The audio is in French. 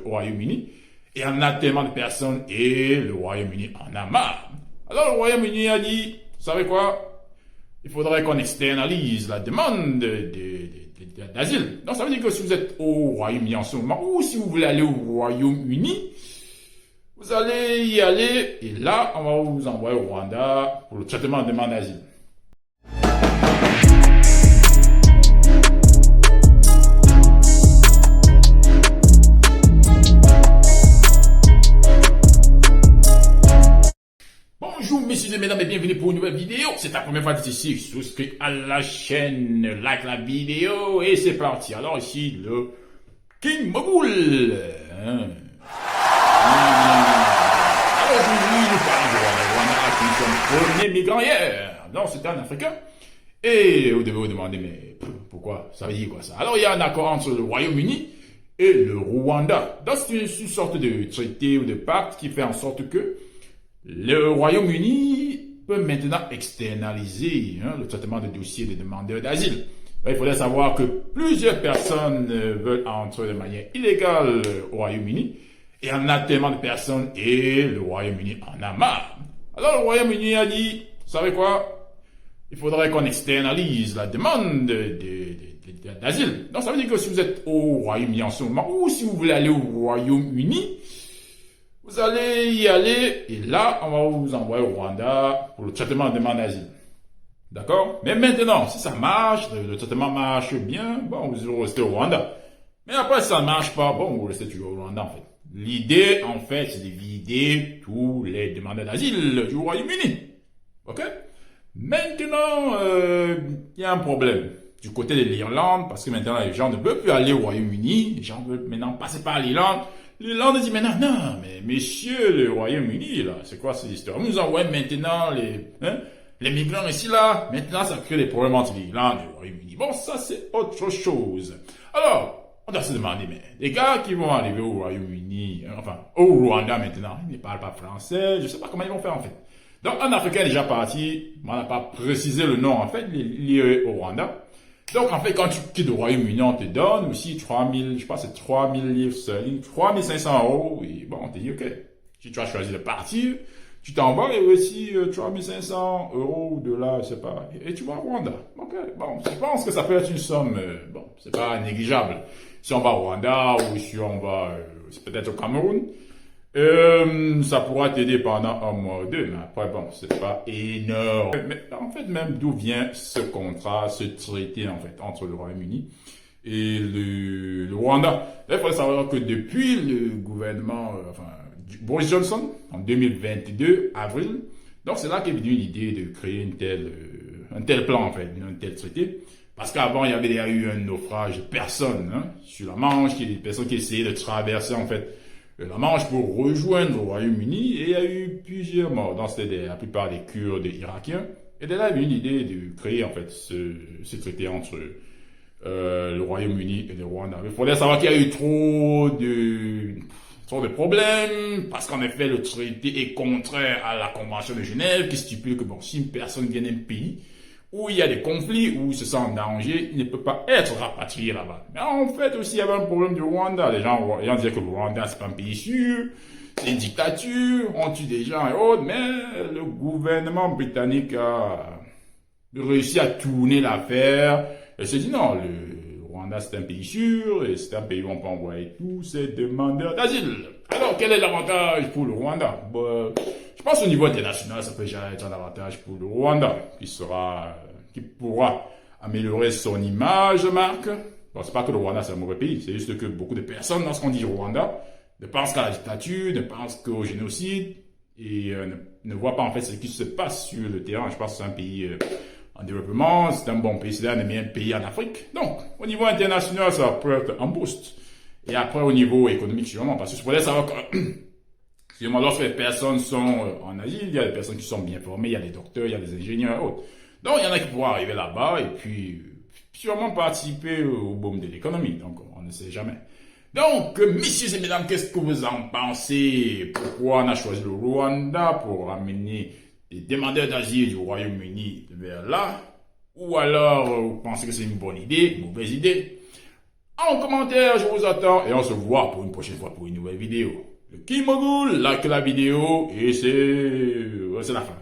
au Royaume-Uni. Et il y en a tellement de personnes et le Royaume-Uni en a marre. Alors le Royaume-Uni a dit, vous savez quoi? Il faudrait qu'on externalise la demande d'asile. Donc ça veut dire que si vous êtes au Royaume-Uni en ce moment, ou si vous voulez aller au Royaume-Uni, vous allez y aller et là, on va vous envoyer au Rwanda pour le traitement de demande d'asile. Bonjour messieurs et mesdames et bienvenue pour une nouvelle vidéo. C'est ta première fois ici, souscris à la chaîne, like la vidéo et c'est parti. Alors ici le King Mogul. Alors aujourd'hui nous parlons de Rwanda qui sont premiers migrants hier. Non, c'était un Africain. Et vous devez vous demander mais pourquoi? Ça veut dire quoi ça? Alors il y a un accord entre le Royaume-Uni et le Rwanda. Donc c'est une sorte de traité ou de pacte qui fait en sorte que le Royaume-Uni peut maintenant externaliser le traitement des dossiers des demandeurs d'asile. Il faudrait savoir que plusieurs personnes veulent entrer de manière illégale au Royaume-Uni. Et il y en a tellement de personnes et le Royaume-Uni en a marre. Alors le Royaume-Uni a dit, vous savez quoi? Il faudrait qu'on externalise la demande d'asile. Donc ça veut dire que si vous êtes au Royaume-Uni en ce moment, ou si vous voulez aller au Royaume-Uni, vous allez y aller et là, on va vous envoyer au Rwanda pour le traitement de demande d'asile. D'accord? Mais maintenant, si ça marche, le traitement marche bien, bon, vous restez au Rwanda. Mais après, si ça ne marche pas, bon, vous restez toujours au Rwanda, en fait. L'idée, en fait, c'est de vider tous les demandeurs d'asile du Royaume-Uni. Ok? Maintenant, il y a un problème du côté de l'Irlande, parce que maintenant, les gens ne veulent plus aller au Royaume-Uni. Les gens veulent maintenant passer par l'Irlande. L'Irlande dit maintenant, non, mais messieurs, le Royaume-Uni, là, c'est quoi cette histoire? Vous nous envoyez maintenant les migrants ici, là. Maintenant, ça crée des problèmes entre l'Irlande et le Royaume-Uni. Bon, ça, c'est autre chose. Alors, on doit se demander, mais les gars qui vont arriver au Royaume-Uni, enfin, au Rwanda maintenant, ils ne parlent pas français, je ne sais pas comment ils vont faire, en fait. Donc, un Africain est déjà parti, on n'a pas précisé le nom, en fait, lié au Rwanda. Donc, en fait, quand tu quittes le Royaume-Uni, on te donne aussi 3000, je pense que c'est 3000 livres sterling, 3500 €. Et bon, on te dit, OK, si tu as choisi de partir, tu t'envoies et aussi 3500 € ou $, je sais pas, et tu vas au Rwanda. OK, bon, je pense que ça peut être une somme, bon, c'est pas négligeable. Si on va au Rwanda ou si on va, c'est peut-être au Cameroun, ça pourra t'aider pendant un mois ou deux, mais après, bon, c'est pas énorme. Mais en fait, même d'où vient ce contrat, ce traité, en fait, entre le Royaume-Uni et le Rwanda. Là, il faut savoir que depuis le gouvernement, Boris Johnson, en 2022, avril, donc c'est là qu'est venue l'idée de créer un tel plan, en fait, un tel traité. Parce qu'avant, il y avait eu un naufrage de personnes, sur la Manche, des personnes qui essayaient de traverser, en fait, la Manche pour rejoindre le Royaume-Uni et il y a eu plusieurs morts. Donc c'était la plupart des Kurdes irakiens. Et de là il y a eu l'idée de créer en fait ce traité entre le Royaume-Uni et le Rwanda. Il faudrait savoir qu'il y a eu trop de problèmes parce qu'en effet le traité est contraire à la Convention de Genève qui stipule que bon, si une personne vient d'un pays où il y a des conflits, où il se sent en danger, il ne peut pas être rapatrié là-bas. Mais en fait aussi, il y avait un problème du Rwanda. Les gens disaient que le Rwanda, c'est pas un pays sûr, c'est une dictature, on tue des gens et autres, mais le gouvernement britannique a réussi à tourner l'affaire et s'est dit non, le Rwanda, c'est un pays sûr et c'est un pays où on peut envoyer tous ces demandeurs d'asile. Alors, quel est l'avantage pour le Rwanda? Bon, je pense au niveau international, ça peut déjà être un avantage pour le Rwanda, qui pourra améliorer son image de marque. Bon, c'est pas que le Rwanda c'est un mauvais pays, c'est juste que beaucoup de personnes, lorsqu'on dit Rwanda, ne pensent qu'à la dictature, ne pensent qu'au génocide, et ne voient pas en fait ce qui se passe sur le terrain. Je pense que c'est un pays en développement, c'est un bon pays, c'est un des meilleurs pays en Afrique. Donc, au niveau international, ça peut être un boost. Et après, au niveau économique, sûrement, parce que je pourrais savoir que lorsque les personnes sont en asile, il y a des personnes qui sont bien formées, il y a des docteurs, il y a des ingénieurs et autres. Donc, il y en a qui pourront arriver là-bas et puis sûrement participer au boom de l'économie. Donc, on ne sait jamais. Donc, messieurs et mesdames, qu'est-ce que vous en pensez? Pourquoi on a choisi le Rwanda pour amener les demandeurs d'asile du Royaume-Uni vers là? Ou alors, vous pensez que c'est une bonne idée, une mauvaise idée? en commentaire, je vous attends et on se voit pour une prochaine fois pour une nouvelle vidéo. Le King Mogul, like la vidéo et c'est la fin.